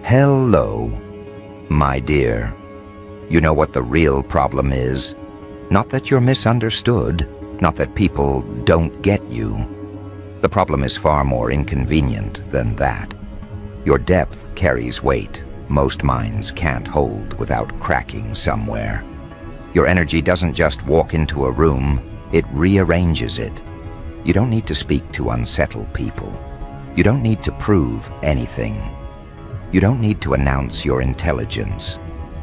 Hello, my dear. You know what the real problem is? Not that you're misunderstood, not that people don't get you. The problem is far more inconvenient than that. Your depth carries weight most minds can't hold without cracking somewhere. Your energy doesn't just walk into a room, it rearranges it. You don't need to speak to unsettle people. You don't need to prove anything. You don't need to announce your intelligence.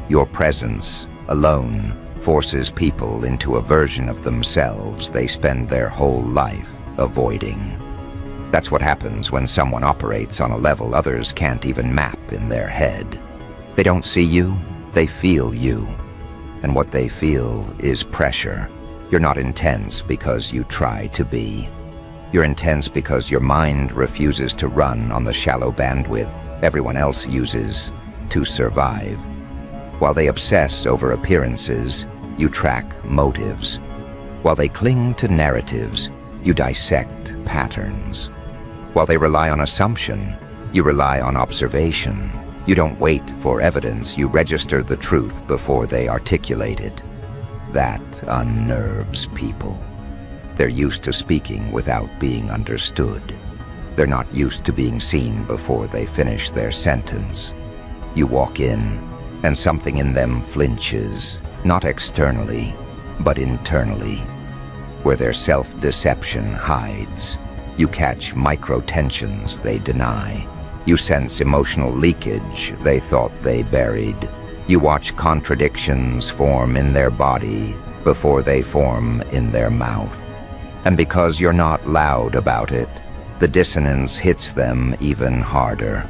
Your presence alone forces people into a version of themselves they spend their whole life avoiding. That's what happens when someone operates on a level others can't even map in their head. They don't see you, they feel you. And what they feel is pressure. You're not intense because you try to be. You're intense because your mind refuses to run on the shallow bandwidth everyone else uses to survive. While they obsess over appearances, you track motives. While they cling to narratives, you dissect patterns. While they rely on assumption, you rely on observation. You don't wait for evidence, you register the truth before they articulate it. That unnerves people. They're used to speaking without being understood. They're not used to being seen before they finish their sentence. You walk in, and something in them flinches, not externally, but internally. Where their self-deception hides, you catch micro-tensions they deny. You sense emotional leakage they thought they buried. You watch contradictions form in their body before they form in their mouth. And because you're not loud about it, the dissonance hits them even harder.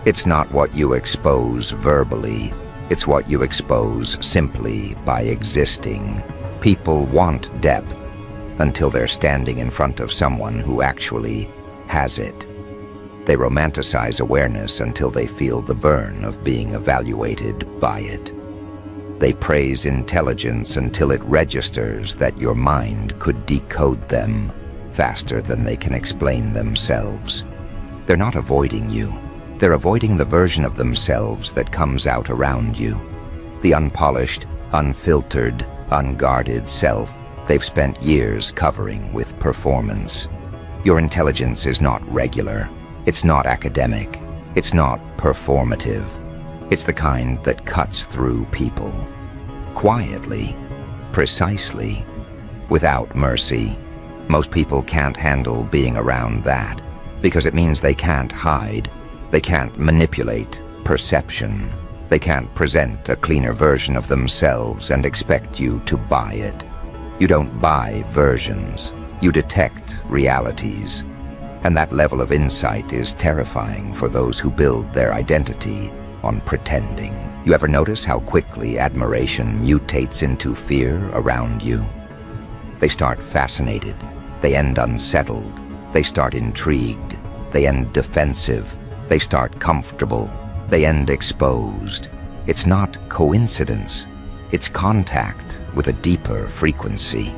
It's not what you expose verbally, it's what you expose simply by existing. People want depth until they're standing in front of someone who actually has it. They romanticize awareness until they feel the burn of being evaluated by it. They praise intelligence until it registers that your mind could decode them faster than they can explain themselves. They're not avoiding you. They're avoiding the version of themselves that comes out around you. The unpolished, unfiltered, unguarded self they've spent years covering with performance. Your intelligence is not regular. It's not academic. It's not performative. It's the kind that cuts through people. Quietly, precisely, without mercy. Most people can't handle being around that because it means they can't hide. They can't manipulate perception. They can't present a cleaner version of themselves and expect you to buy it. You don't buy versions. You detect realities. And that level of insight is terrifying for those who build their identity on pretending. You ever notice how quickly admiration mutates into fear around you? They start fascinated. They end unsettled. They start intrigued. They end defensive. They start comfortable. They end exposed. It's not coincidence. It's contact with a deeper frequency.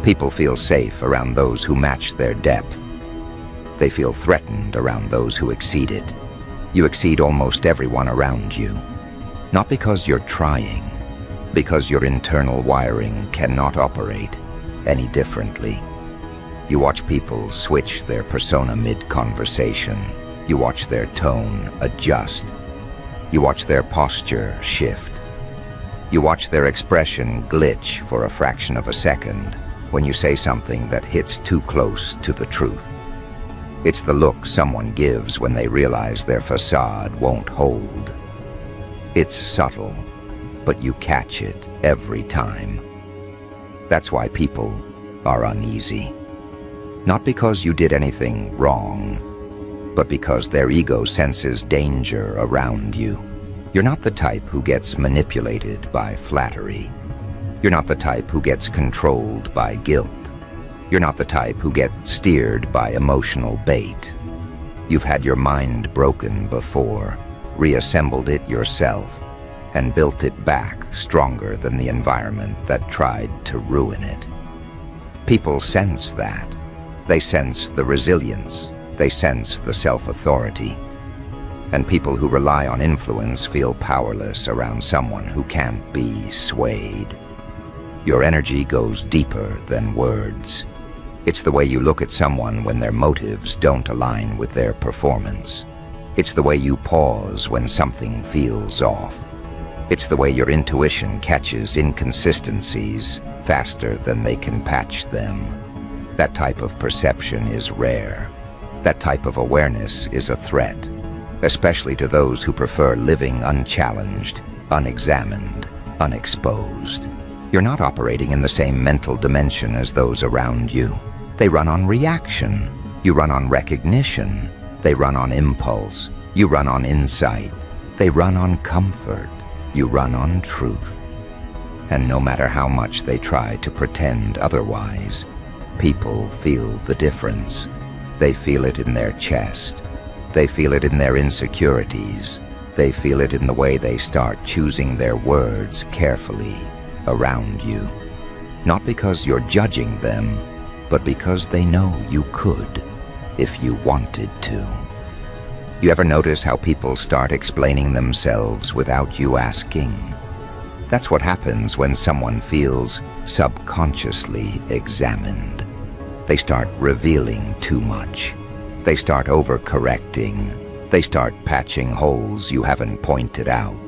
People feel safe around those who match their depth. They feel threatened around those who exceed it. You exceed almost everyone around you. Not because you're trying, because your internal wiring cannot operate any differently. You watch people switch their persona mid-conversation. You watch their tone adjust. You watch their posture shift. You watch their expression glitch for a fraction of a second when you say something that hits too close to the truth. It's the look someone gives when they realize their facade won't hold. It's subtle, but you catch it every time. That's why people are uneasy. Not because you did anything wrong, but because their ego senses danger around you. You're not the type who gets manipulated by flattery. You're not the type who gets controlled by guilt. You're not the type who gets steered by emotional bait. You've had your mind broken before, reassembled it yourself, and built it back stronger than the environment that tried to ruin it. People sense that. They sense the resilience. They sense the self-authority. And people who rely on influence feel powerless around someone who can't be swayed. Your energy goes deeper than words. It's the way you look at someone when their motives don't align with their performance. It's the way you pause when something feels off. It's the way your intuition catches inconsistencies faster than they can patch them. That type of perception is rare. That type of awareness is a threat, especially to those who prefer living unchallenged, unexamined, unexposed. You're not operating in the same mental dimension as those around you. They run on reaction. You run on recognition. They run on impulse. You run on insight. They run on comfort. You run on truth. And no matter how much they try to pretend otherwise, people feel the difference. They feel it in their chest. They feel it in their insecurities. They feel it in the way they start choosing their words carefully around you. Not because you're judging them, but because they know you could, if you wanted to. You ever notice how people start explaining themselves without you asking? That's what happens when someone feels subconsciously examined. They start revealing too much. They start overcorrecting. They start patching holes you haven't pointed out.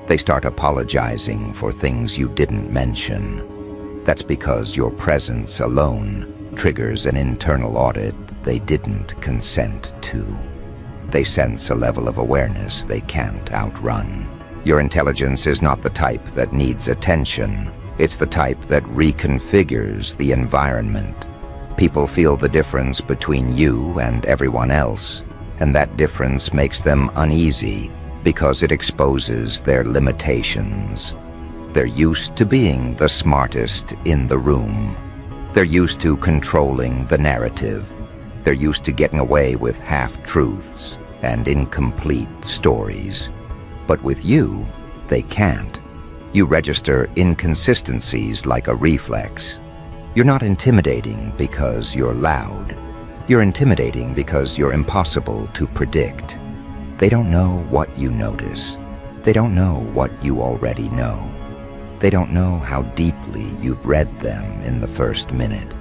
They start apologizing for things you didn't mention. That's because your presence alone triggers an internal audit they didn't consent to. They sense a level of awareness they can't outrun. Your intelligence is not the type that needs attention. It's the type that reconfigures the environment. People feel the difference between you and everyone else, and that difference makes them uneasy because it exposes their limitations. They're used to being the smartest in the room. They're used to controlling the narrative. They're used to getting away with half-truths and incomplete stories. But with you, they can't. You register inconsistencies like a reflex. You're not intimidating because you're loud. You're intimidating because you're impossible to predict. They don't know what you notice. They don't know what you already know. They don't know how deeply you've read them in the first minute.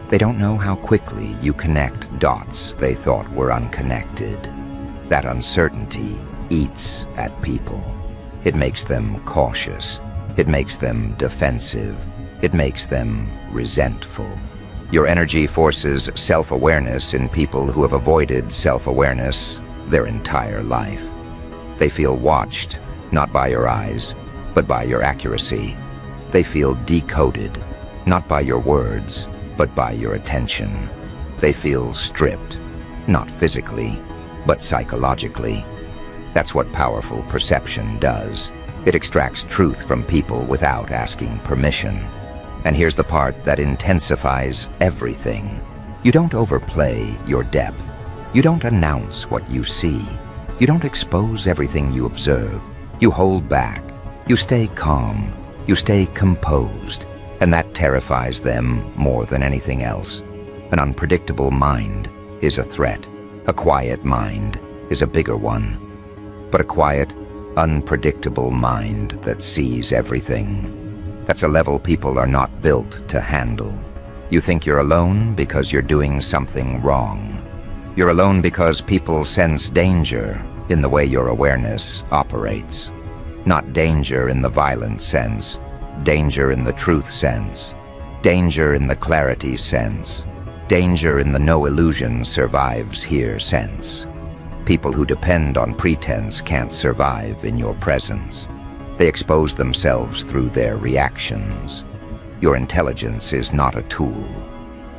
They don't know how quickly you connect dots they thought were unconnected. That uncertainty eats at people. It makes them cautious. It makes them defensive. It makes them resentful. Your energy forces self-awareness in people who have avoided self-awareness their entire life. They feel watched, not by your eyes, but by your accuracy. They feel decoded, not by your words, but by your attention. They feel stripped, not physically, but psychologically. That's what powerful perception does. It extracts truth from people without asking permission. And here's the part that intensifies everything. You don't overplay your depth. You don't announce what you see. You don't expose everything you observe. You hold back. You stay calm. You stay composed. And that terrifies them more than anything else. An unpredictable mind is a threat. A quiet mind is a bigger one. But a quiet, unpredictable mind that sees everything. That's a level people are not built to handle. You think you're alone because you're doing something wrong. You're alone because people sense danger in the way your awareness operates. Not danger in the violent sense, danger in the truth sense, danger in the clarity sense, danger in the no illusion survives here sense. People who depend on pretense can't survive in your presence. They expose themselves through their reactions. Your intelligence is not a tool.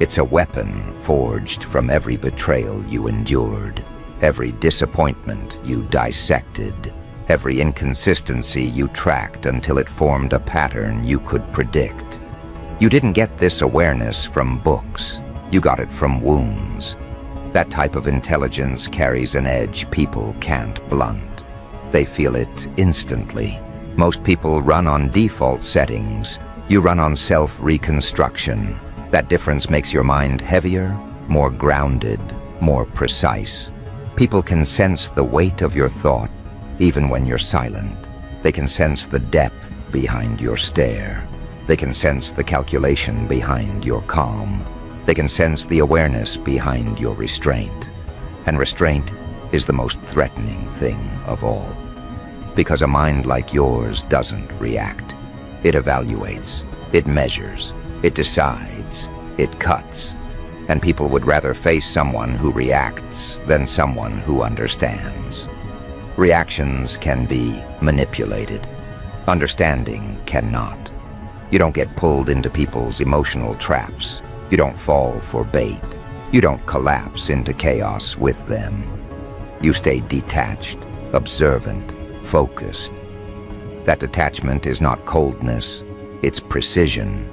It's a weapon forged from every betrayal you endured, every disappointment you dissected, every inconsistency you tracked until it formed a pattern you could predict. You didn't get this awareness from books. You got it from wounds. That type of intelligence carries an edge people can't blunt. They feel it instantly. Most people run on default settings. You run on self-reconstruction. That difference makes your mind heavier, more grounded, more precise. People can sense the weight of your thought even when you're silent. They can sense the depth behind your stare. They can sense the calculation behind your calm. They can sense the awareness behind your restraint. And restraint is the most threatening thing of all. Because a mind like yours doesn't react. It evaluates, it measures, it decides, it cuts. And people would rather face someone who reacts than someone who understands. Reactions can be manipulated. Understanding cannot. You don't get pulled into people's emotional traps. You don't fall for bait. You don't collapse into chaos with them. You stay detached, observant, focused. That detachment is not coldness, it's precision.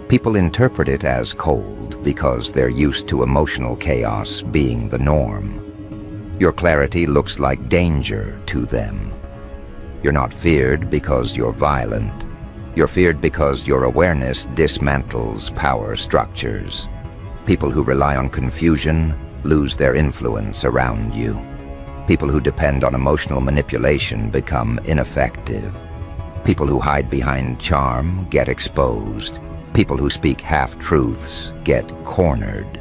People interpret it as cold because they're used to emotional chaos being the norm. Your clarity looks like danger to them. You're not feared because you're violent. You're feared because your awareness dismantles power structures. People who rely on confusion lose their influence around you. People who depend on emotional manipulation become ineffective. People who hide behind charm get exposed. People who speak half-truths get cornered.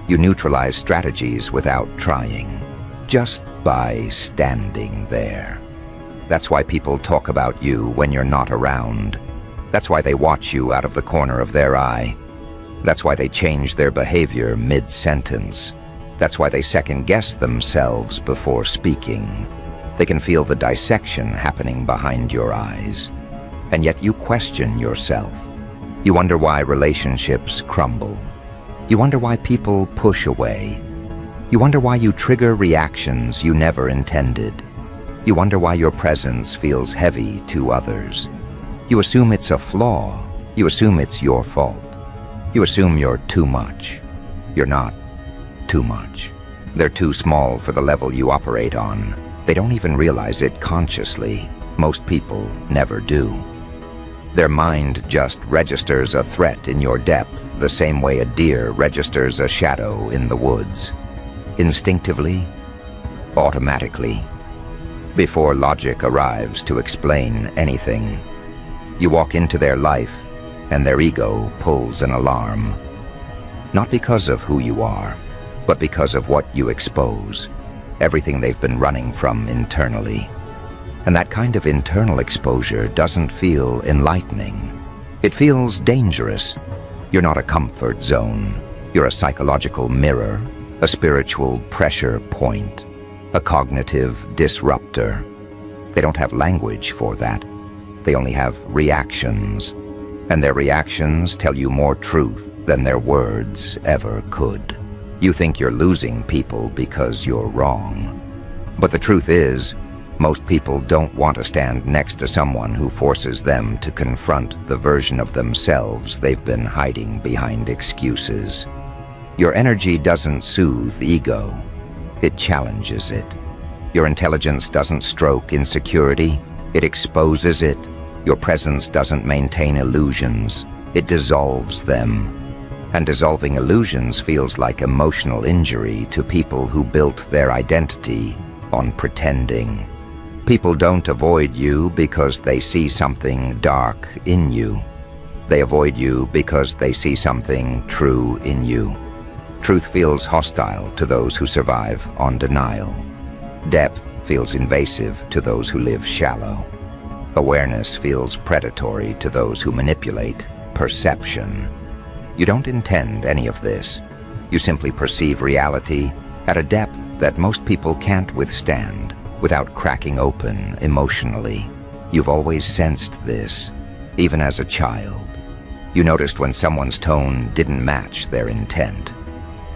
You neutralize strategies without trying, just by standing there. That's why people talk about you when you're not around. That's why they watch you out of the corner of their eye. That's why they change their behavior mid-sentence. That's why they second-guess themselves before speaking. They can feel the dissection happening behind your eyes. And yet you question yourself. You wonder why relationships crumble. You wonder why people push away. You wonder why you trigger reactions you never intended. You wonder why your presence feels heavy to others. You assume it's a flaw. You assume it's your fault. You assume you're too much. You're not too much. They're too small for the level you operate on. They don't even realize it consciously. Most people never do. Their mind just registers a threat in your depth the same way a deer registers a shadow in the woods. Instinctively, automatically, before logic arrives to explain anything. You walk into their life, and their ego pulls an alarm. Not because of who you are, but because of what you expose, everything they've been running from internally. And that kind of internal exposure doesn't feel enlightening. It feels dangerous. You're not a comfort zone. You're a psychological mirror, a spiritual pressure point, a cognitive disruptor. They don't have language for that. They only have reactions. And their reactions tell you more truth than their words ever could. You think you're losing people because you're wrong. But the truth is, most people don't want to stand next to someone who forces them to confront the version of themselves they've been hiding behind excuses. Your energy doesn't soothe ego. It challenges it. Your intelligence doesn't stroke insecurity. It exposes it. Your presence doesn't maintain illusions. It dissolves them. And dissolving illusions feels like emotional injury to people who built their identity on pretending. People don't avoid you because they see something dark in you. They avoid you because they see something true in you. Truth feels hostile to those who survive on denial. Depth feels invasive to those who live shallow. Awareness feels predatory to those who manipulate perception. You don't intend any of this. You simply perceive reality at a depth that most people can't withstand without cracking open emotionally. You've always sensed this, even as a child. You noticed when someone's tone didn't match their intent.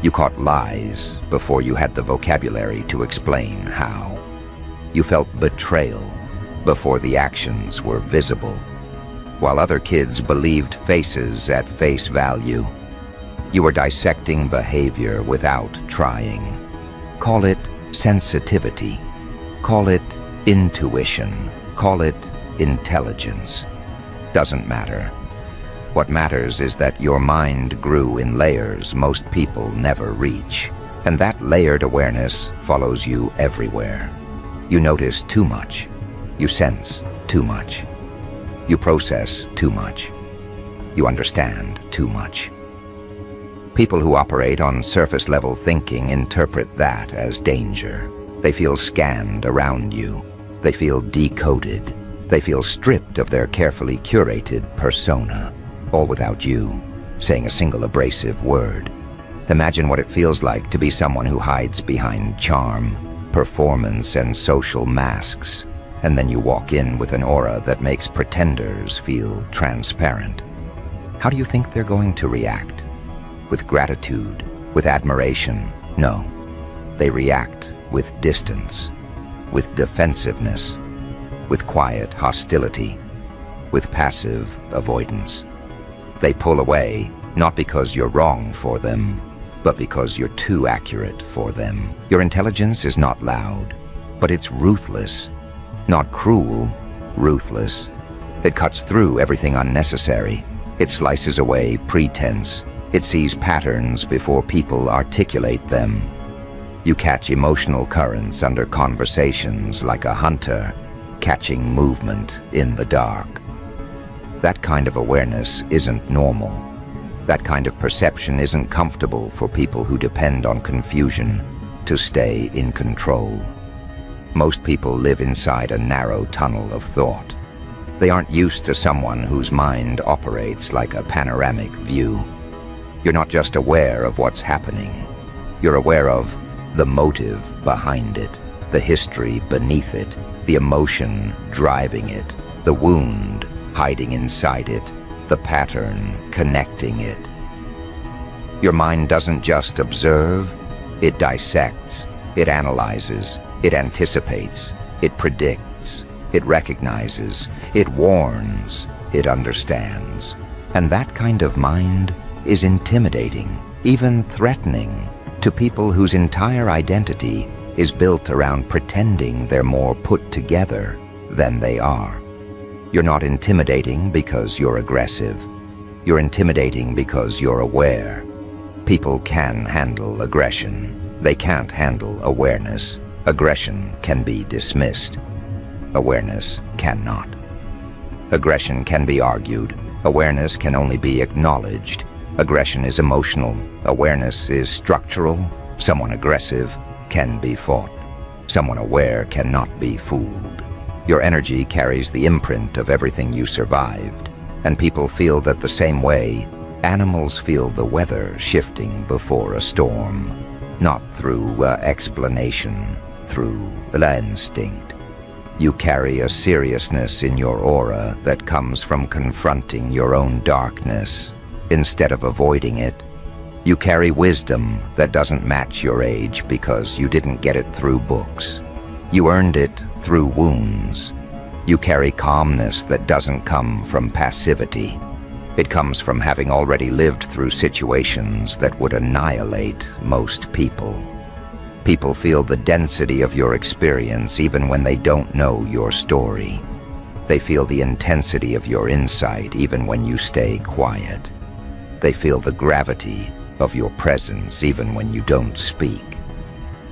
You caught lies before you had the vocabulary to explain how. You felt betrayal before the actions were visible. While other kids believed faces at face value, you were dissecting behavior without trying. Call it sensitivity. Call it intuition. Call it intelligence. Doesn't matter. What matters is that your mind grew in layers most people never reach, And that layered awareness follows you everywhere. You notice too much. You sense too much. You process too much. You understand too much. People who operate on surface-level thinking interpret that as danger. They feel scanned around you. They feel decoded. They feel stripped of their carefully curated persona, all without you saying a single abrasive word. Imagine what it feels like to be someone who hides behind charm, performance, and social masks, and then you walk in with an aura that makes pretenders feel transparent. How do you think they're going to react? With gratitude? With admiration? No. They react with distance, with defensiveness, with quiet hostility, with passive avoidance. They pull away, not because you're wrong for them, but because you're too accurate for them. Your intelligence is not loud, but it's ruthless. Not cruel, ruthless. It cuts through everything unnecessary. It slices away pretense. It sees patterns before people articulate them. You catch emotional currents under conversations like a hunter catching movement in the dark. That kind of awareness isn't normal. That kind of perception isn't comfortable for people who depend on confusion to stay in control. Most people live inside a narrow tunnel of thought. They aren't used to someone whose mind operates like a panoramic view. You're not just aware of what's happening. You're aware of the motive behind it, the history beneath it, the emotion driving it, the wound hiding inside it, the pattern connecting it. Your mind doesn't just observe, it dissects, it analyzes, it anticipates, it predicts, it recognizes, it warns, it understands. And that kind of mind is intimidating, even threatening, to people whose entire identity is built around pretending they're more put together than they are. You're not intimidating because you're aggressive. You're intimidating because you're aware. People can handle aggression. They can't handle awareness. Aggression can be dismissed. Awareness cannot. Aggression can be argued. Awareness can only be acknowledged. Aggression is emotional. Awareness is structural. Someone aggressive can be fought. Someone aware cannot be fooled. Your energy carries the imprint of everything you survived, and people feel that the same way animals feel the weather shifting before a storm, not through explanation, through instinct. You carry a seriousness in your aura that comes from confronting your own darkness instead of avoiding it. You carry wisdom that doesn't match your age because you didn't get it through books. You earned it through wounds. You carry calmness that doesn't come from passivity. It comes from having already lived through situations that would annihilate most people. People feel the density of your experience even when they don't know your story. They feel the intensity of your insight even when you stay quiet. They feel the gravity of your presence even when you don't speak.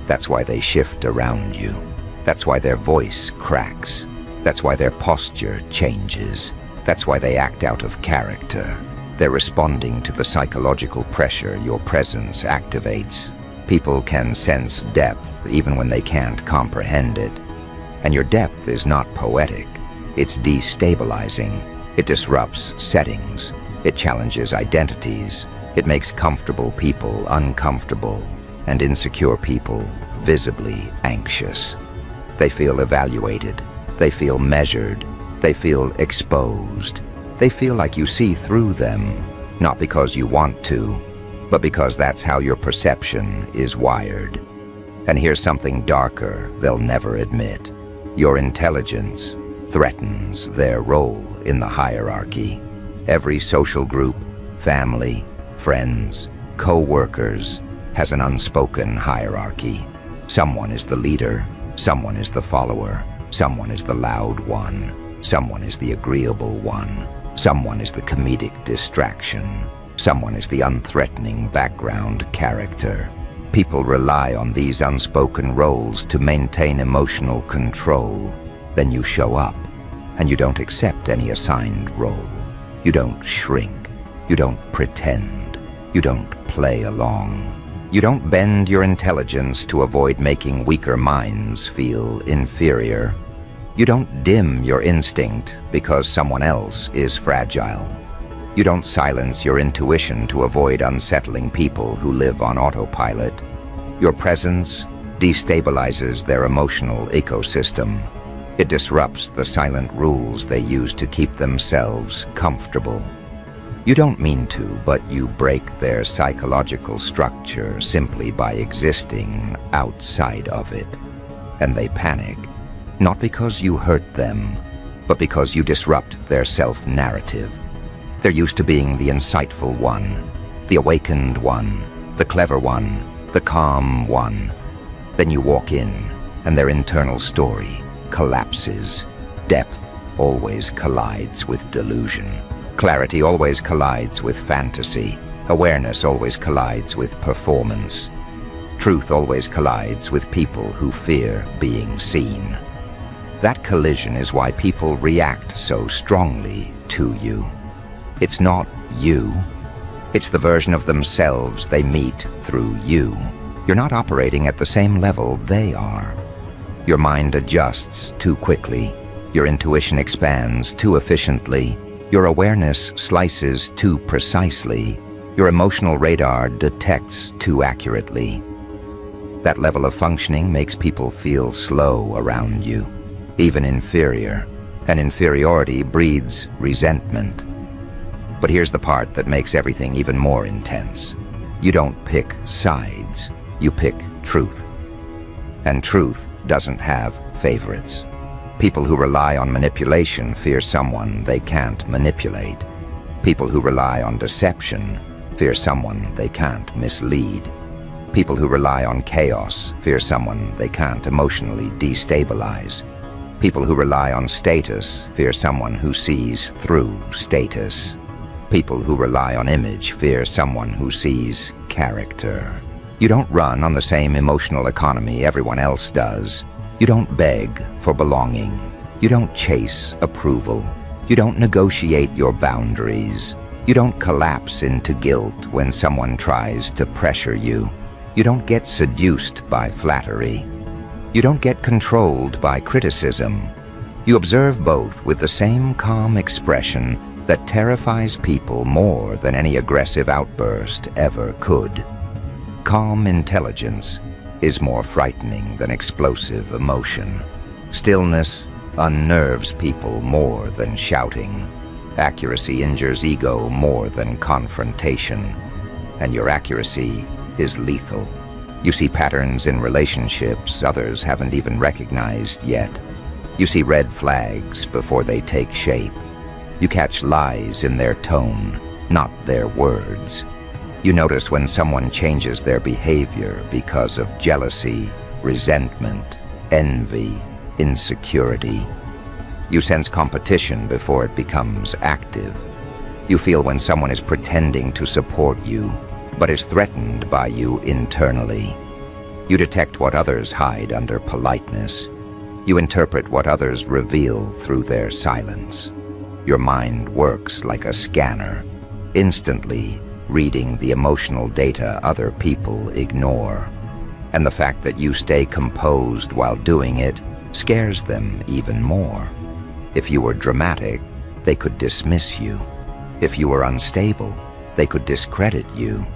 That's why they shift around you. That's why their voice cracks. That's why their posture changes. That's why they act out of character. They're responding to the psychological pressure your presence activates. People can sense depth even when they can't comprehend it. And your depth is not poetic. It's destabilizing. It disrupts settings. It challenges identities. It makes comfortable people uncomfortable and insecure people visibly anxious. They feel evaluated. They feel measured. They feel exposed. They feel like you see through them, not because you want to, but because that's how your perception is wired. And here's something darker they'll never admit. Your intelligence threatens their role in the hierarchy. Every social group, family, friends, co-workers has an unspoken hierarchy. Someone is the leader. Someone is the follower. Someone is the loud one. Someone is the agreeable one. Someone is the comedic distraction. Someone is the unthreatening background character. People rely on these unspoken roles to maintain emotional control. Then you show up, and you don't accept any assigned role. You don't shrink. You don't pretend. You don't play along. You don't bend your intelligence to avoid making weaker minds feel inferior. You don't dim your instinct because someone else is fragile. You don't silence your intuition to avoid unsettling people who live on autopilot. Your presence destabilizes their emotional ecosystem. It disrupts the silent rules they use to keep themselves comfortable. You don't mean to, but you break their psychological structure simply by existing outside of it. And they panic, not because you hurt them, but because you disrupt their self-narrative. They're used to being the insightful one, the awakened one, the clever one, the calm one. Then you walk in, and their internal story collapses. Depth always collides with delusion. Clarity always collides with fantasy. Awareness always collides with performance. Truth always collides with people who fear being seen. That collision is why people react so strongly to you. It's not you. It's the version of themselves they meet through you. You're not operating at the same level they are. Your mind adjusts too quickly. Your intuition expands too efficiently. Your awareness slices too precisely. Your emotional radar detects too accurately. That level of functioning makes people feel slow around you, even inferior, and inferiority breeds resentment. But here's the part that makes everything even more intense. You don't pick sides, you pick truth. And truth doesn't have favorites. People who rely on manipulation fear someone they can't manipulate. People who rely on deception fear someone they can't mislead. People who rely on chaos fear someone they can't emotionally destabilize. People who rely on status fear someone who sees through status. People who rely on image fear someone who sees character. You don't run on the same emotional economy everyone else does. You don't beg for belonging. You don't chase approval. You don't negotiate your boundaries. You don't collapse into guilt when someone tries to pressure you. You don't get seduced by flattery. You don't get controlled by criticism. You observe both with the same calm expression that terrifies people more than any aggressive outburst ever could. Calm intelligence is more frightening than explosive emotion. Stillness unnerves people more than shouting. Accuracy injures ego more than confrontation. And your accuracy is lethal. You see patterns in relationships others haven't even recognized yet. You see red flags before they take shape. You catch lies in their tone, not their words. You notice when someone changes their behavior because of jealousy, resentment, envy, insecurity. You sense competition before it becomes active. You feel when someone is pretending to support you, but is threatened by you internally. You detect what others hide under politeness. You interpret what others reveal through their silence. Your mind works like a scanner, instantly reading the emotional data other people ignore. And the fact that you stay composed while doing it scares them even more. If you were dramatic, they could dismiss you. If you were unstable, they could discredit you.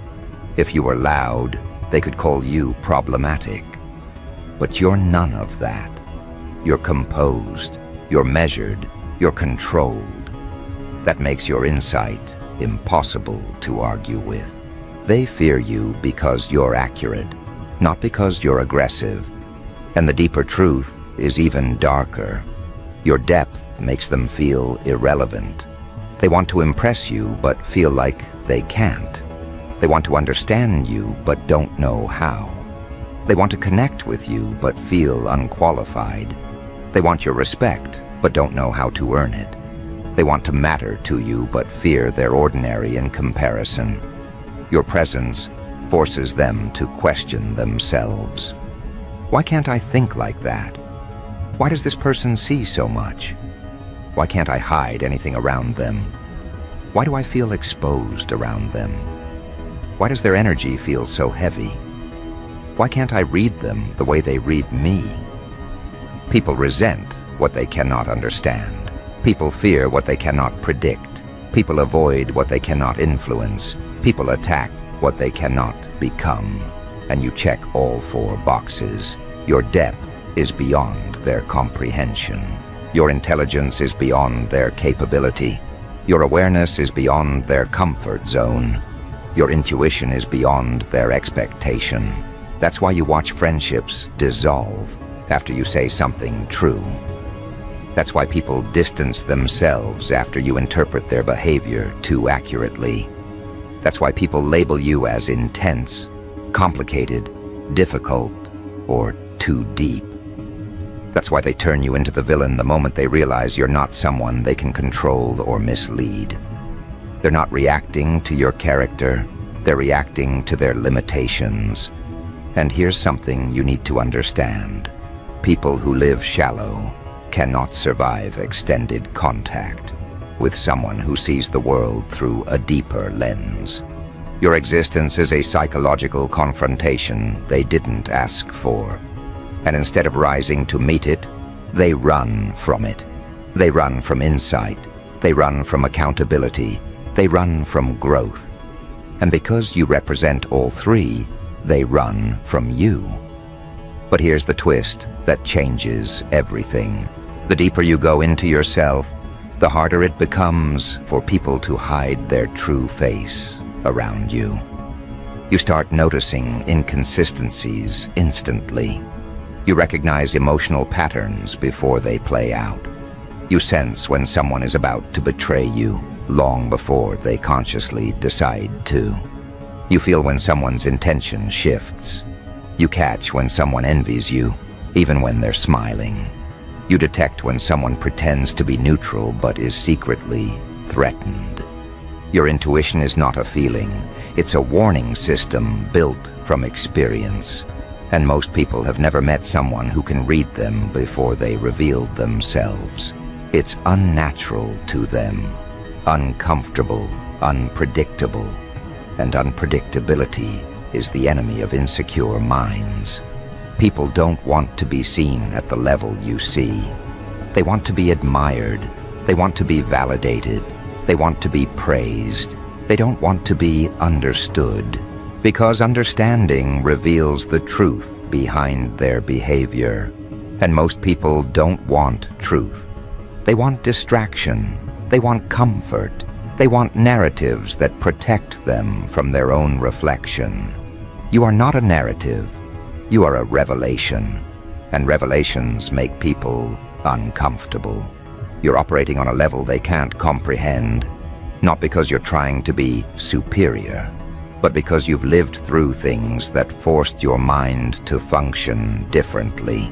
If you were loud, they could call you problematic. But you're none of that. You're composed, you're measured, you're controlled. That makes your insight impossible to argue with. They fear you because you're accurate, not because you're aggressive. And the deeper truth is even darker. Your depth makes them feel irrelevant. They want to impress you but feel like they can't. They want to understand you but don't know how. They want to connect with you but feel unqualified. They want your respect but don't know how to earn it. They want to matter to you but fear they're ordinary in comparison. Your presence forces them to question themselves. Why can't I think like that? Why does this person see so much? Why can't I hide anything around them? Why do I feel exposed around them? Why does their energy feel so heavy? Why can't I read them the way they read me? People resent what they cannot understand. People fear what they cannot predict. People avoid what they cannot influence. People attack what they cannot become. And you check all 4 boxes. Your depth is beyond their comprehension. Your intelligence is beyond their capability. Your awareness is beyond their comfort zone. Your intuition is beyond their expectation. That's why you watch friendships dissolve after you say something true. That's why people distance themselves after you interpret their behavior too accurately. That's why people label you as intense, complicated, difficult, or too deep. That's why they turn you into the villain the moment they realize you're not someone they can control or mislead. They're not reacting to your character, they're reacting to their limitations. And here's something you need to understand. People who live shallow cannot survive extended contact with someone who sees the world through a deeper lens. Your existence is a psychological confrontation they didn't ask for. And instead of rising to meet it, they run from it. They run from insight. They run from accountability. They run from growth. And because you represent all 3, they run from you. But here's the twist that changes everything. The deeper you go into yourself, the harder it becomes for people to hide their true face around you. You start noticing inconsistencies instantly. You recognize emotional patterns before they play out. You sense when someone is about to betray you long before they consciously decide to. You feel when someone's intention shifts. You catch when someone envies you, even when they're smiling. You detect when someone pretends to be neutral but is secretly threatened. Your intuition is not a feeling, it's a warning system built from experience. And most people have never met someone who can read them before they reveal themselves. It's unnatural to them, uncomfortable, unpredictable. And unpredictability is the enemy of insecure minds. People don't want to be seen at the level you see. They want to be admired. They want to be validated. They want to be praised. They don't want to be understood. Because understanding reveals the truth behind their behavior. And most people don't want truth. They want distraction. They want comfort. They want narratives that protect them from their own reflection. You are not a narrative. You are a revelation. And revelations make people uncomfortable. You're operating on a level they can't comprehend, not because you're trying to be superior, but because you've lived through things that forced your mind to function differently.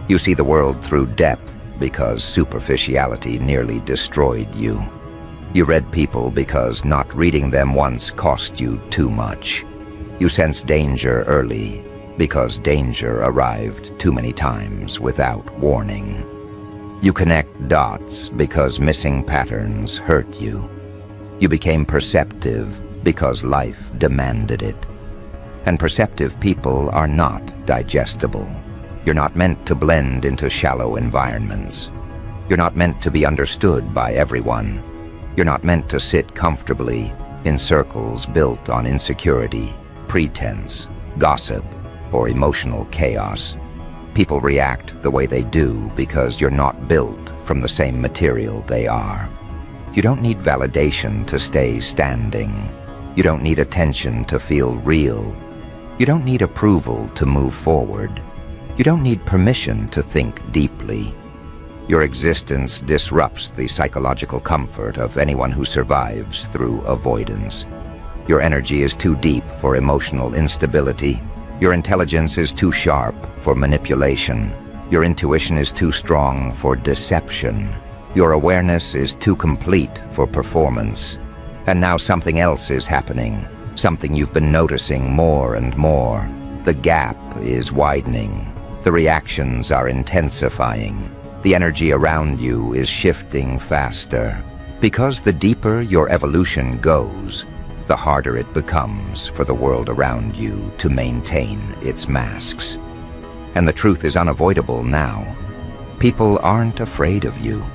You see the world through depth because superficiality nearly destroyed you. You read people because not reading them once cost you too much. You sense danger early because danger arrived too many times without warning. You connect dots because missing patterns hurt you. You became perceptive because life demanded it. And perceptive people are not digestible. You're not meant to blend into shallow environments. You're not meant to be understood by everyone. You're not meant to sit comfortably in circles built on insecurity, pretense, gossip, or emotional chaos. People react the way they do because you're not built from the same material they are. You don't need validation to stay standing. You don't need attention to feel real. You don't need approval to move forward. You don't need permission to think deeply. Your existence disrupts the psychological comfort of anyone who survives through avoidance. Your energy is too deep for emotional instability. Your intelligence is too sharp for manipulation. Your intuition is too strong for deception. Your awareness is too complete for performance. And now something else is happening. something you've been noticing more and more. The gap is widening. The reactions are intensifying. The energy around you is shifting faster. Because the deeper your evolution goes, the harder it becomes for the world around you to maintain its masks. And the truth is unavoidable now. People aren't afraid of you.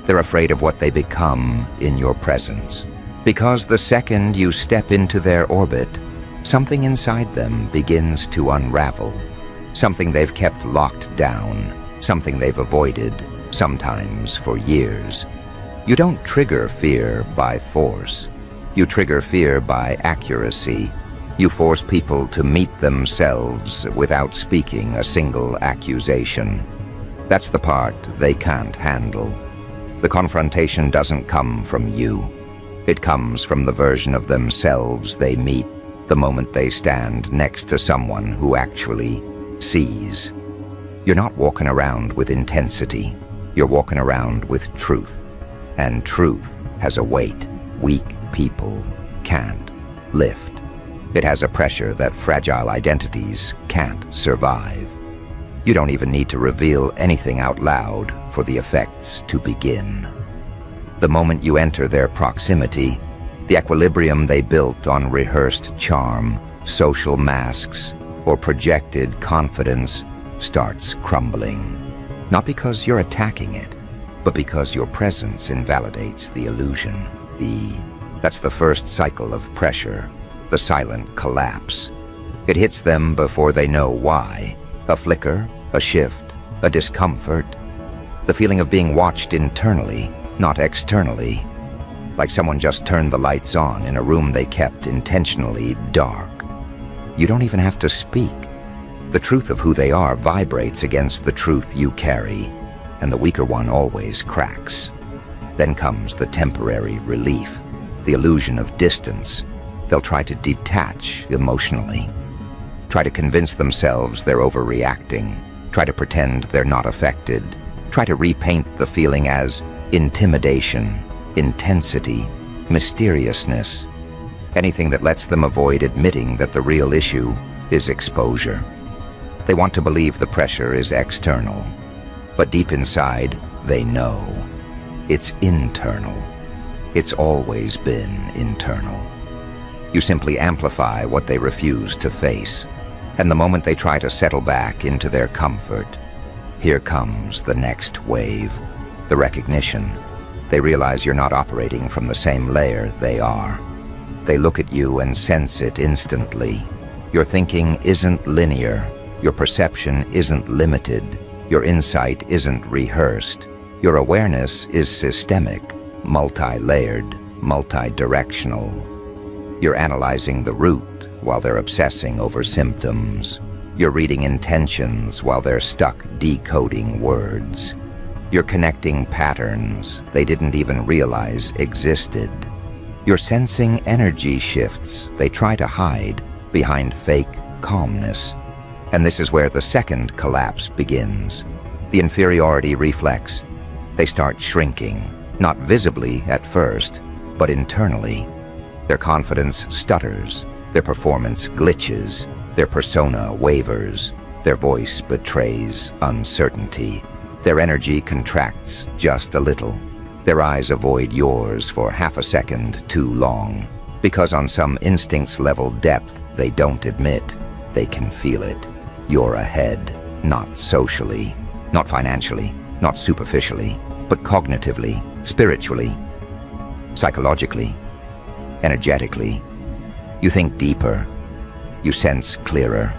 They're afraid of what they become in your presence. Because the second you step into their orbit, something inside them begins to unravel. Something they've kept locked down, something they've avoided, sometimes for years. You don't trigger fear by force. You trigger fear by accuracy. You force people to meet themselves without speaking a single accusation. That's the part they can't handle. The confrontation doesn't come from you. It comes from the version of themselves they meet the moment they stand next to someone who actually sees. You're not walking around with intensity. You're walking around with truth. And truth has a weight weak people can't lift. It has a pressure that fragile identities can't survive. You don't even need to reveal anything out loud for the effects to begin. The moment you enter their proximity, the equilibrium they built on rehearsed charm, social masks, or projected confidence starts crumbling. Not because you're attacking it, but because your presence invalidates the illusion. That's the first cycle of pressure, the silent collapse. It hits them before they know why. A flicker, a shift, a discomfort. The feeling of being watched internally, not externally. Like someone just turned the lights on in a room they kept intentionally dark. You don't even have to speak. The truth of who they are vibrates against the truth you carry, and the weaker one always cracks. Then comes the temporary relief, the illusion of distance. They'll try to detach emotionally, try to convince themselves they're overreacting, try to pretend they're not affected, try to repaint the feeling as intimidation, intensity, mysteriousness, anything that lets them avoid admitting that the real issue is exposure. They want to believe the pressure is external, but deep inside, they know. It's internal. It's always been internal. You simply amplify what they refuse to face, and the moment they try to settle back into their comfort, here comes the next wave, the recognition. They realize you're not operating from the same layer they are. They look at you and sense it instantly. Your thinking isn't linear. Your perception isn't limited. Your insight isn't rehearsed. Your awareness is systemic, multi-layered, multi-directional. You're analyzing the root while they're obsessing over symptoms. You're reading intentions while they're stuck decoding words. You're connecting patterns they didn't even realize existed. You're sensing energy shifts they try to hide behind fake calmness. And this is where the second collapse begins. The inferiority reflex. They start shrinking, not visibly at first, but internally. Their confidence stutters, their performance glitches, their persona wavers, their voice betrays uncertainty. Their energy contracts just a little. Their eyes avoid yours for half a second too long, because on some instincts-level depth they don't admit, they can feel it. You're ahead, not socially, not financially, not superficially, but cognitively, spiritually, psychologically, energetically. You think deeper, you sense clearer,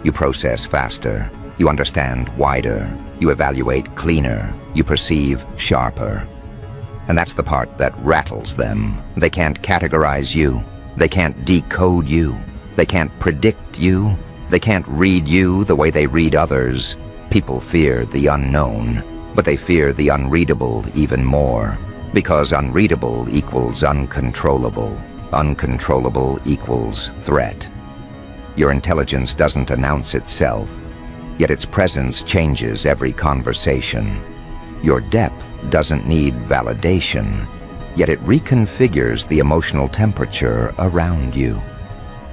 you process faster, you understand wider, you evaluate cleaner, you perceive sharper. And that's the part that rattles them. They can't categorize you, they can't decode you, they can't predict you, they can't read you the way they read others. People fear the unknown, but they fear the unreadable even more, because unreadable equals uncontrollable. Uncontrollable equals threat. Your intelligence doesn't announce itself, yet its presence changes every conversation. Your depth doesn't need validation, yet it reconfigures the emotional temperature around you.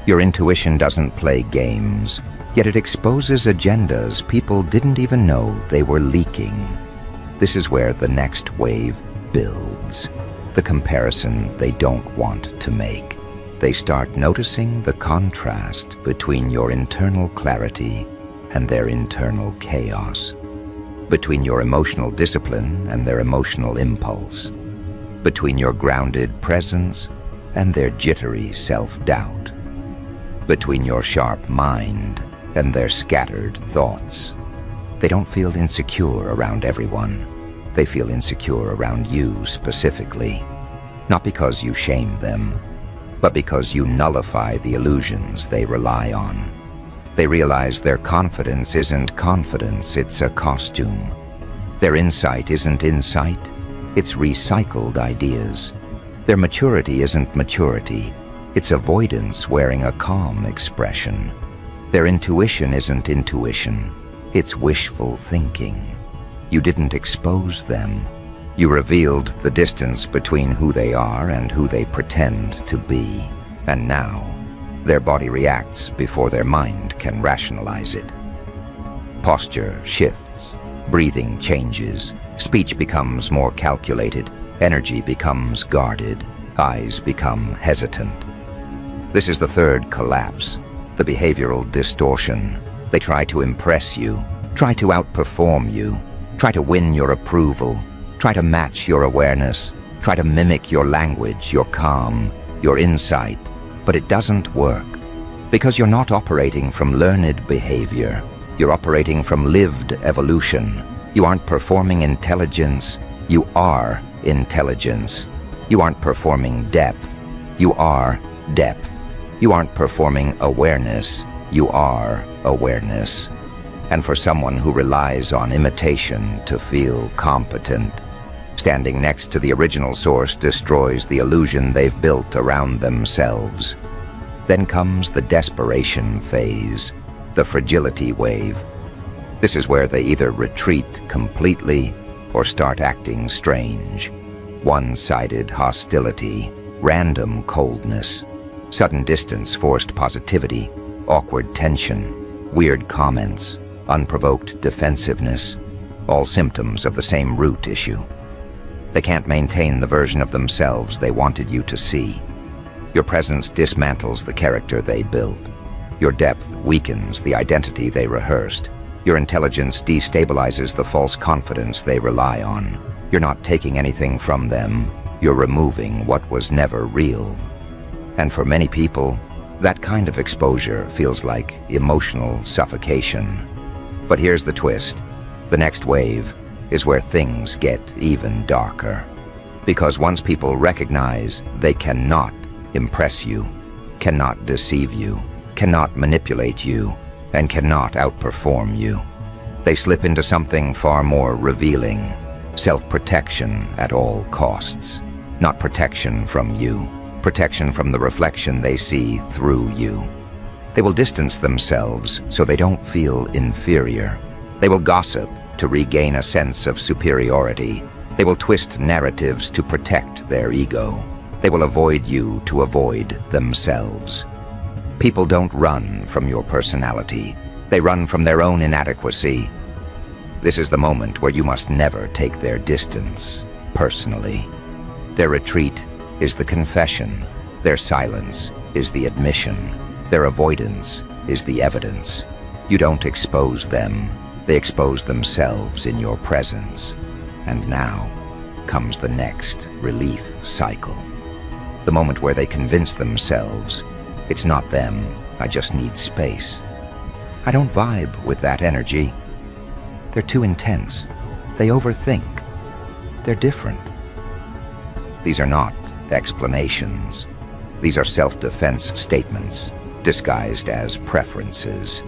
Your intuition doesn't play games, yet it exposes agendas people didn't even know they were leaking. This is where the next wave builds, the comparison they don't want to make. They start noticing the contrast between your internal clarity and their internal chaos, between your emotional discipline and their emotional impulse, between your grounded presence and their jittery self-doubt, between your sharp mind and their scattered thoughts. They don't feel insecure around everyone. They feel insecure around you specifically, not because you shame them, but because you nullify the illusions they rely on. They realize their confidence isn't confidence, it's a costume. Their insight isn't insight, it's recycled ideas. Their maturity isn't maturity, it's avoidance wearing a calm expression. Their intuition isn't intuition, it's wishful thinking. You didn't expose them. You revealed the distance between who they are and who they pretend to be. And now, their body reacts before their mind can rationalize it. Posture shifts, breathing changes, speech becomes more calculated, energy becomes guarded, eyes become hesitant. This is the third collapse, the behavioral distortion. They try to impress you, try to outperform you, try to win your approval, try to match your awareness, try to mimic your language, your calm, your insight, but it doesn't work. Because you're not operating from learned behavior, you're operating from lived evolution. You aren't performing intelligence, you are intelligence. You aren't performing depth, you are depth. You aren't performing awareness, you are awareness. And for someone who relies on imitation to feel competent, standing next to the original source destroys the illusion they've built around themselves. Then comes the desperation phase, the fragility wave. This is where they either retreat completely or start acting strange. One-sided hostility, random coldness, sudden distance, forced positivity, awkward tension, weird comments, unprovoked defensiveness, all symptoms of the same root issue. They can't maintain the version of themselves they wanted you to see. Your presence dismantles the character they built. Your depth weakens the identity they rehearsed. Your intelligence destabilizes the false confidence they rely on. You're not taking anything from them, you're removing what was never real. And for many people, that kind of exposure feels like emotional suffocation. But here's the twist. The next wave is where things get even darker. Because once people recognize they cannot impress you, cannot deceive you, cannot manipulate you, and cannot outperform you, they slip into something far more revealing: self-protection at all costs. Not protection from you, protection from the reflection they see through you. They will distance themselves so they don't feel inferior. They will gossip to regain a sense of superiority. They will twist narratives to protect their ego. They will avoid you to avoid themselves. People don't run from your personality. They run from their own inadequacy. This is the moment where you must never take their distance personally. Their retreat is the confession. Their silence is the admission. Their avoidance is the evidence. You don't expose them. They expose themselves in your presence. And now comes the next relief cycle. The moment where they convince themselves, it's not them, I just need space. I don't vibe with that energy. They're too intense. They overthink. They're different. These are not explanations. These are self-defense statements, disguised as preferences.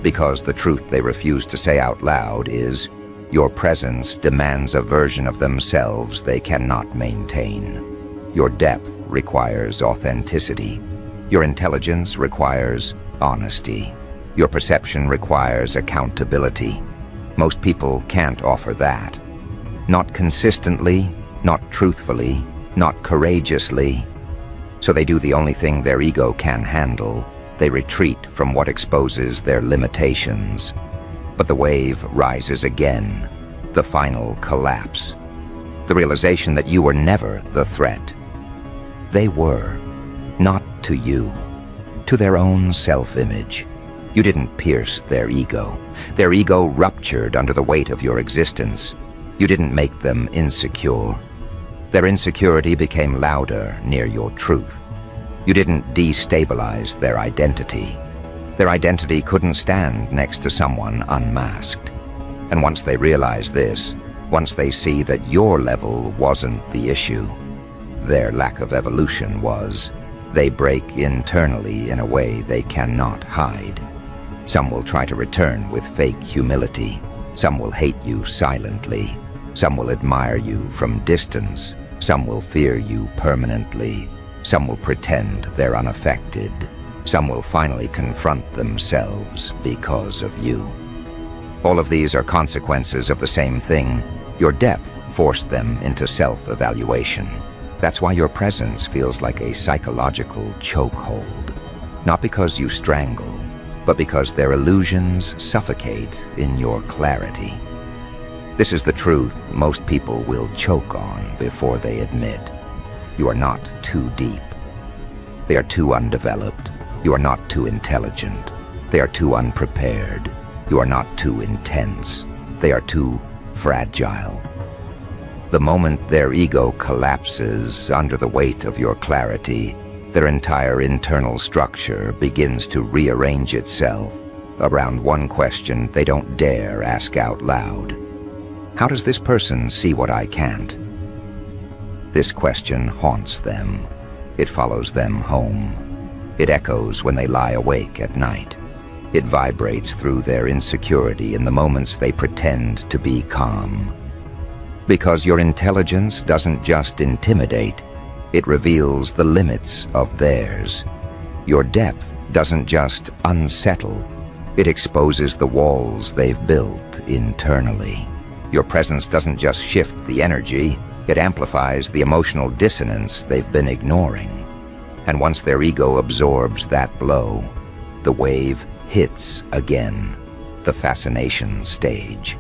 Because the truth they refuse to say out loud is, your presence demands a version of themselves they cannot maintain. Your depth requires authenticity. Your intelligence requires honesty. Your perception requires accountability. Most people can't offer that. Not consistently, not truthfully, not courageously. So they do the only thing their ego can handle. They retreat from what exposes their limitations. But the wave rises again, the final collapse. The realization that you were never the threat. They were, not to you, to their own self-image. You didn't pierce their ego. Their ego ruptured under the weight of your existence. You didn't make them insecure. Their insecurity became louder near your truth. You didn't destabilize their identity. Their identity couldn't stand next to someone unmasked. And once they realize this, once they see that your level wasn't the issue, their lack of evolution was, they break internally in a way they cannot hide. Some will try to return with fake humility. Some will hate you silently. Some will admire you from distance. Some will fear you permanently. Some will pretend they're unaffected. Some will finally confront themselves because of you. All of these are consequences of the same thing. Your depth forced them into self-evaluation. That's why your presence feels like a psychological chokehold. Not because you strangle, but because their illusions suffocate in your clarity. This is the truth most people will choke on before they admit. You are not too deep. They are too undeveloped. You are not too intelligent. They are too unprepared. You are not too intense. They are too fragile. The moment their ego collapses under the weight of your clarity, their entire internal structure begins to rearrange itself around one question they don't dare ask out loud. How does this person see what I can't? This question haunts them. It follows them home. It echoes when they lie awake at night. It vibrates through their insecurity in the moments they pretend to be calm. Because your intelligence doesn't just intimidate, it reveals the limits of theirs. Your depth doesn't just unsettle, it exposes the walls they've built internally. Your presence doesn't just shift the energy, it amplifies the emotional dissonance they've been ignoring. And once their ego absorbs that blow, the wave hits again, the fascination stage.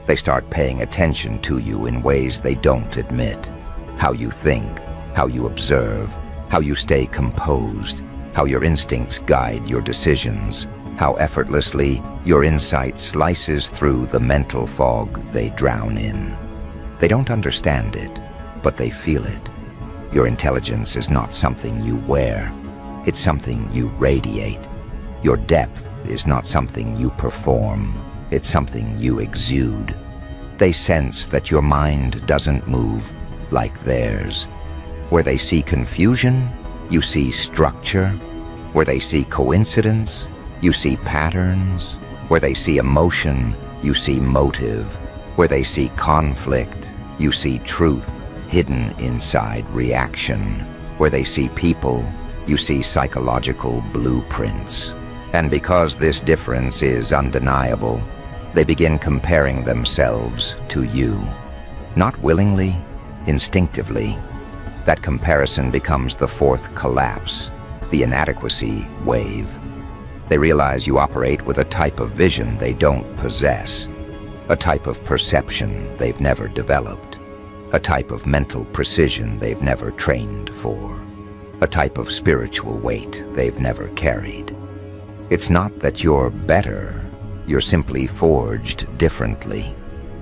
They start paying attention to you in ways they don't admit. How you think, how you observe, how you stay composed, how your instincts guide your decisions, how effortlessly your insight slices through the mental fog they drown in. They don't understand it, but they feel it. Your intelligence is not something you wear, it's something you radiate. Your depth is not something you perform, it's something you exude. They sense that your mind doesn't move like theirs. Where they see confusion, you see structure. Where they see coincidence, you see patterns. Where they see emotion, you see motive. Where they see conflict, you see truth hidden inside reaction. Where they see people, you see psychological blueprints. And because this difference is undeniable, they begin comparing themselves to you. Not willingly, instinctively. That comparison becomes the fourth collapse, the inadequacy wave. They realize you operate with a type of vision they don't possess, a type of perception they've never developed, a type of mental precision they've never trained for, a type of spiritual weight they've never carried. It's not that you're better, you're simply forged differently,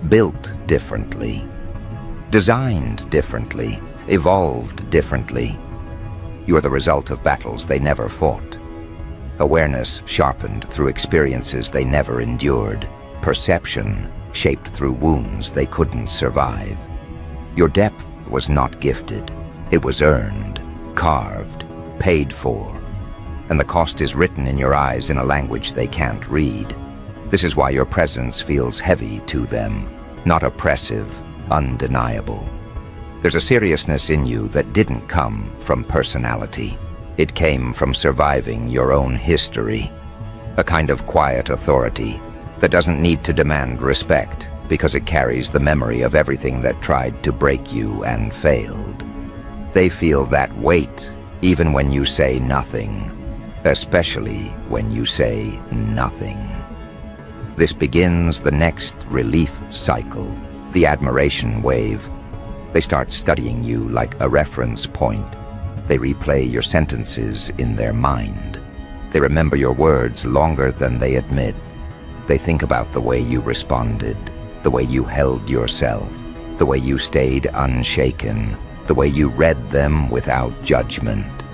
built differently, designed differently, evolved differently. You're the result of battles they never fought. Awareness sharpened through experiences they never endured. Perception shaped through wounds they couldn't survive. Your depth was not gifted. It was earned, carved, paid for. And the cost is written in your eyes in a language they can't read. This is why your presence feels heavy to them, not oppressive, undeniable. There's a seriousness in you that didn't come from personality. It came from surviving your own history. A kind of quiet authority that doesn't need to demand respect because it carries the memory of everything that tried to break you and failed. They feel that weight even when you say nothing, especially when you say nothing. This begins the next relief cycle, the admiration wave. They start studying you like a reference point. They replay your sentences in their mind. They remember your words longer than they admit. They think about the way you responded, the way you held yourself, the way you stayed unshaken, the way you read them without judgment.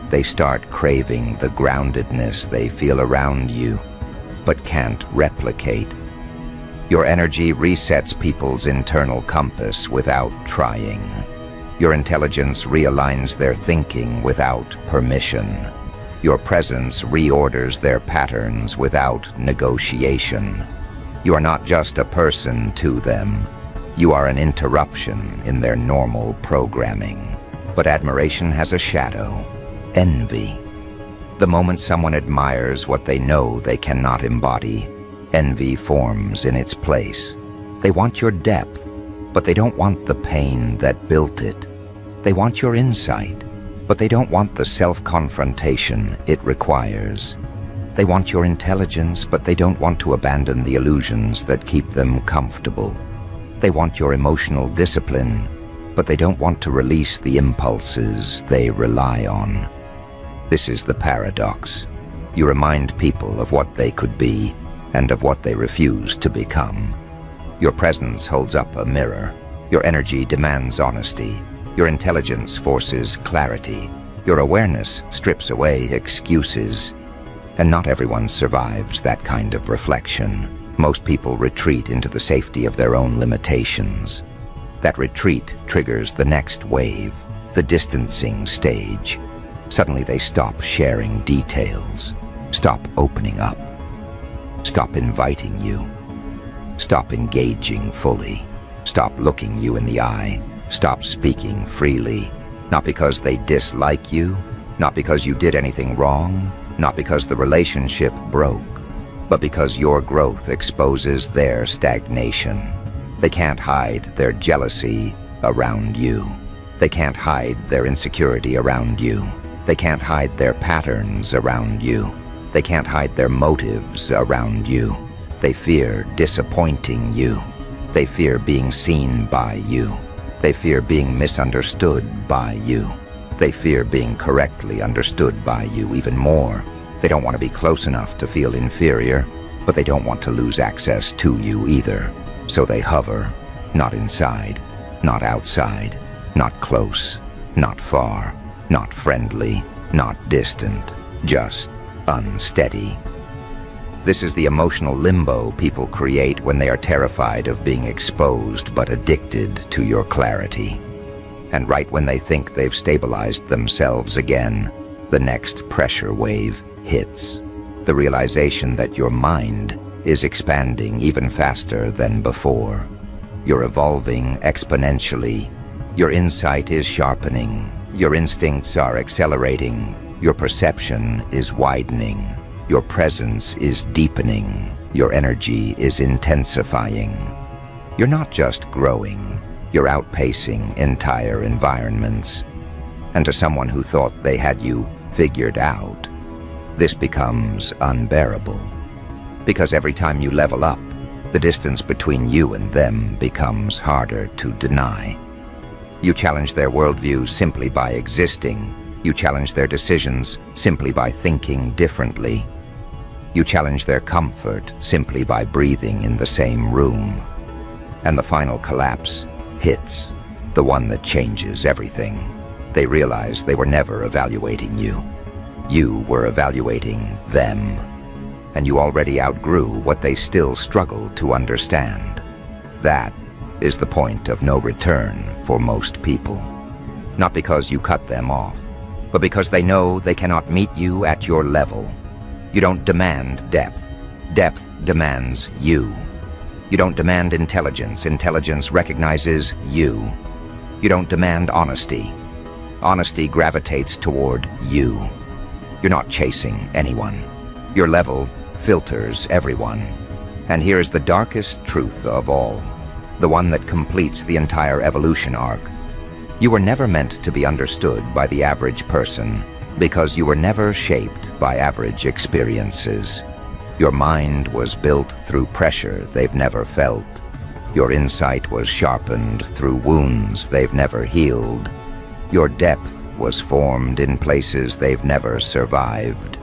They start craving the groundedness they feel around you, but can't replicate. Your energy resets people's internal compass without trying. Your intelligence realigns their thinking without permission. Your presence reorders their patterns without negotiation. You are not just a person to them. You are an interruption in their normal programming. But admiration has a shadow: envy. The moment someone admires what they know they cannot embody, envy forms in its place. They want your depth, but they don't want the pain that built it. They want your insight, but they don't want the self-confrontation it requires. They want your intelligence, but they don't want to abandon the illusions that keep them comfortable. They want your emotional discipline, but they don't want to release the impulses they rely on. This is the paradox. You remind people of what they could be and of what they refuse to become. Your presence holds up a mirror. Your energy demands honesty. Your intelligence forces clarity. Your awareness strips away excuses. And not everyone survives that kind of reflection. Most people retreat into the safety of their own limitations. That retreat triggers the next wave, the distancing stage. Suddenly they stop sharing details, stop opening up, stop inviting you, stop engaging fully, stop looking you in the eye, stop speaking freely, not because they dislike you, not because you did anything wrong, not because the relationship broke, but because your growth exposes their stagnation. They can't hide their jealousy around you. They can't hide their insecurity around you. They can't hide their patterns around you. They can't hide their motives around you. They fear disappointing you. They fear being seen by you. They fear being misunderstood by you. They fear being correctly understood by you even more. They don't want to be close enough to feel inferior, but they don't want to lose access to you either. So they hover, not inside, not outside, not close, not far, not friendly, not distant, just unsteady. This is the emotional limbo people create when they are terrified of being exposed but addicted to your clarity. And right when they think they've stabilized themselves again, the next pressure wave hits. The realization that your mind is expanding even faster than before. You're evolving exponentially. Your insight is sharpening. Your instincts are accelerating. Your perception is widening. Your presence is deepening. Your energy is intensifying. You're not just growing, you're outpacing entire environments. And to someone who thought they had you figured out, this becomes unbearable. Because every time you level up, the distance between you and them becomes harder to deny. You challenge their worldview simply by existing. You challenge their decisions simply by thinking differently. You challenge their comfort simply by breathing in the same room. And the final collapse hits, the one that changes everything. They realize they were never evaluating you. You were evaluating them. And you already outgrew what they still struggle to understand. That is the point of no return for most people. Not because you cut them off, but because they know they cannot meet you at your level. You don't demand depth. Depth demands you. You don't demand intelligence. Intelligence recognizes you. You don't demand honesty. Honesty gravitates toward you. You're not chasing anyone. Your level filters everyone. And here is the darkest truth of all, the one that completes the entire evolution arc. You were never meant to be understood by the average person because you were never shaped by average experiences. Your mind was built through pressure they've never felt. Your insight was sharpened through wounds they've never healed. Your depth was formed in places they've never survived.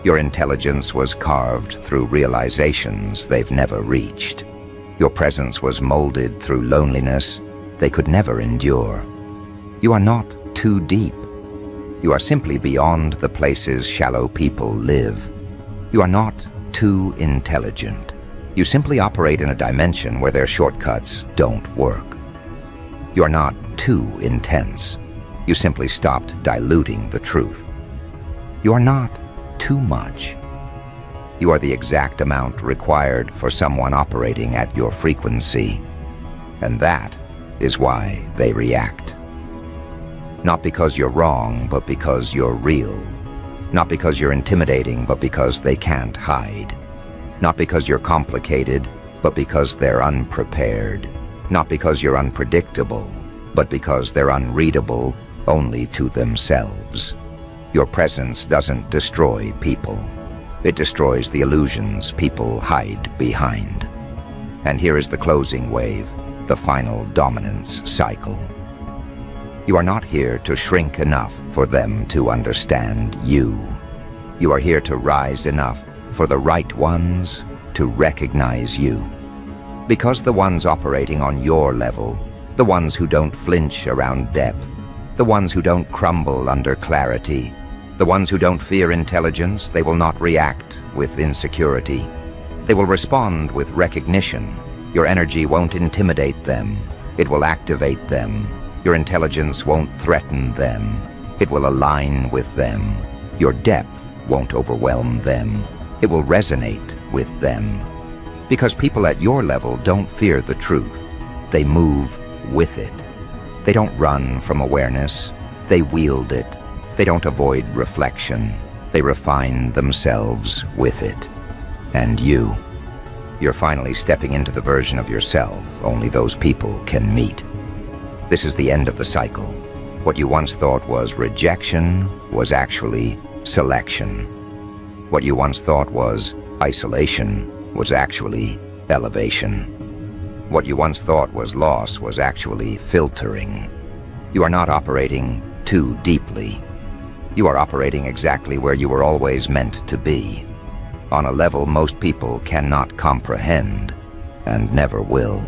Your intelligence was carved through realizations they've never reached. Your presence was molded through loneliness they could never endure. You are not too deep. You are simply beyond the places shallow people live. You are not too intelligent. You simply operate in a dimension where their shortcuts don't work. You are not too intense. You simply stopped diluting the truth. You are not too much. You are the exact amount required for someone operating at your frequency. And that is why they react. Not because you're wrong, but because you're real. Not because you're intimidating, but because they can't hide. Not because you're complicated, but because they're unprepared. Not because you're unpredictable, but because they're unreadable only to themselves. Your presence doesn't destroy people. It destroys the illusions people hide behind. And here is the closing wave, the final dominance cycle. You are not here to shrink enough for them to understand you. You are here to rise enough for the right ones to recognize you. Because the ones operating on your level, the ones who don't flinch around depth, the ones who don't crumble under clarity, the ones who don't fear intelligence, they will not react with insecurity. They will respond with recognition. Your energy won't intimidate them. It will activate them. Your intelligence won't threaten them. It will align with them. Your depth won't overwhelm them. It will resonate with them. Because people at your level don't fear the truth. They move with it. They don't run from awareness. They wield it. They don't avoid reflection. They refine themselves with it. And you're finally stepping into the version of yourself only those people can meet. This is the end of the cycle. What you once thought was rejection was actually selection. What you once thought was isolation was actually elevation. What you once thought was loss was actually filtering. You are not operating too deeply. You are operating exactly where you were always meant to be, on a level most people cannot comprehend and never will.